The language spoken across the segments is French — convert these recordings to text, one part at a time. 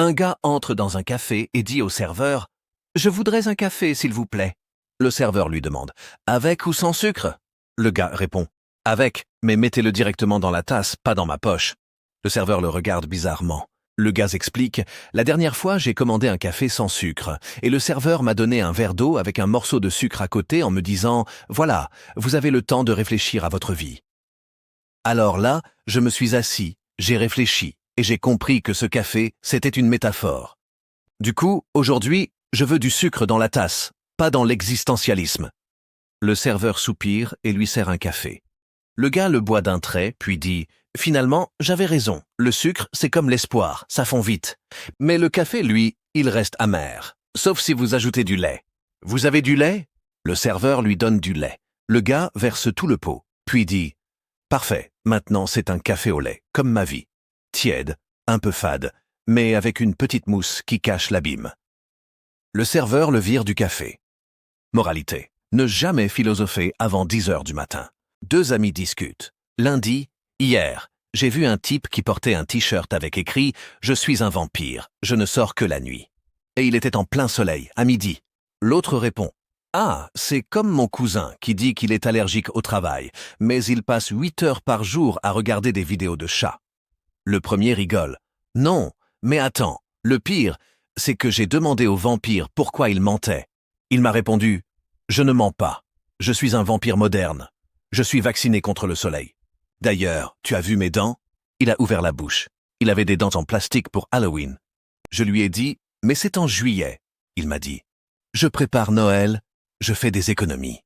Un gars entre dans un café et dit au serveur « Je voudrais un café, s'il vous plaît. » Le serveur lui demande « Avec ou sans sucre ?» Le gars répond « Avec, mais mettez-le directement dans la tasse, pas dans ma poche. » Le serveur le regarde bizarrement. Le gars explique « La dernière fois, j'ai commandé un café sans sucre, et le serveur m'a donné un verre d'eau avec un morceau de sucre à côté en me disant « Voilà, vous avez le temps de réfléchir à votre vie. » Alors là, je me suis assis, j'ai réfléchi, et j'ai compris que ce café, c'était une métaphore. Du coup, aujourd'hui, je veux du sucre dans la tasse, pas dans l'existentialisme. Le serveur soupire et lui sert un café. Le gars le boit d'un trait, puis dit « Finalement, j'avais raison, le sucre, c'est comme l'espoir, ça fond vite. Mais le café, lui, il reste amer, sauf si vous ajoutez du lait. Vous avez du lait ?» Le serveur lui donne du lait. Le gars verse tout le pot, puis dit « Parfait, maintenant c'est un café au lait, comme ma vie. Tiède, un peu fade, mais avec une petite mousse qui cache l'abîme. » Le serveur le vire du café. Moralité. Ne jamais philosopher avant 10 heures du matin. Deux amis discutent. L'un dit « Hier, j'ai vu un type qui portait un t-shirt avec écrit « Je suis un vampire, je ne sors que la nuit. » Et il était en plein soleil, à midi. L'autre répond « Ah, c'est comme mon cousin qui dit qu'il est allergique au travail, mais il passe 8 heures par jour à regarder des vidéos de chats. » Le premier rigole. « Non, mais attends, le pire, c'est que j'ai demandé au vampire pourquoi il mentait. Il m'a répondu « Je ne mens pas, je suis un vampire moderne. Je suis vacciné contre le soleil. D'ailleurs, tu as vu mes dents ?» Il a ouvert la bouche. Il avait des dents en plastique pour Halloween. Je lui ai dit « Mais c'est en juillet. » Il m'a dit « Je prépare Noël, je fais des économies. »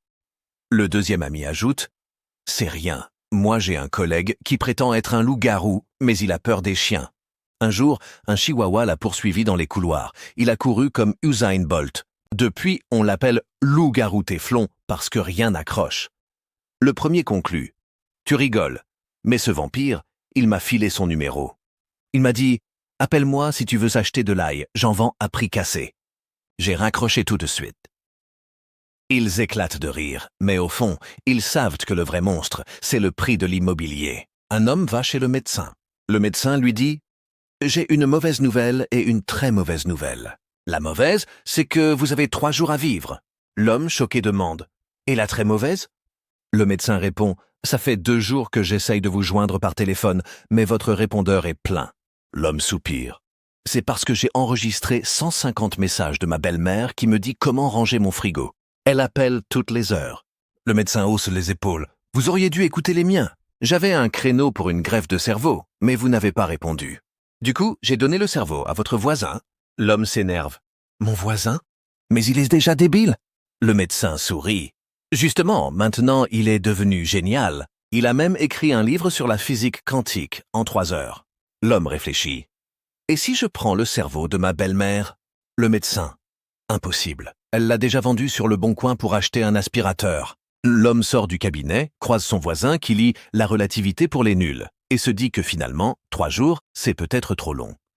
Le deuxième ami ajoute « C'est rien. Moi j'ai un collègue qui prétend être un loup-garou, mais il a peur des chiens. Un jour, un chihuahua l'a poursuivi dans les couloirs. Il a couru comme Usain Bolt. Depuis, on l'appelle loup-garou téflon parce que rien n'accroche. » Le premier conclut « Tu rigoles, mais ce vampire, il m'a filé son numéro. Il m'a dit « Appelle-moi si tu veux acheter de l'ail, j'en vends à prix cassé. » J'ai raccroché tout de suite. Ils éclatent de rire, mais au fond, ils savent que le vrai monstre, c'est le prix de l'immobilier. Un homme va chez le médecin. Le médecin lui dit « J'ai une mauvaise nouvelle et une très mauvaise nouvelle. La mauvaise, c'est que vous avez 3 jours à vivre. » L'homme, choqué, demande « Et la très mauvaise ?» Le médecin répond « Ça fait 2 jours que j'essaye de vous joindre par téléphone, mais votre répondeur est plein. » L'homme soupire. « C'est parce que j'ai enregistré 150 messages de ma belle-mère qui me dit comment ranger mon frigo. Elle appelle toutes les heures. » Le médecin hausse les épaules. « Vous auriez dû écouter les miens. J'avais un créneau pour une greffe de cerveau, mais vous n'avez pas répondu. Du coup, j'ai donné le cerveau à votre voisin. » L'homme s'énerve. « Mon voisin? Mais il est déjà débile. » Le médecin sourit. « Justement, maintenant, il est devenu génial. Il a même écrit un livre sur la physique quantique en 3 heures. » L'homme réfléchit. « Et si je prends le cerveau de ma belle-mère ?» Le médecin. « Impossible. Elle l'a déjà vendu sur le Bon Coin pour acheter un aspirateur. » L'homme sort du cabinet, croise son voisin qui lit La relativité pour les nuls et se dit que finalement, 3 jours, c'est peut-être trop long.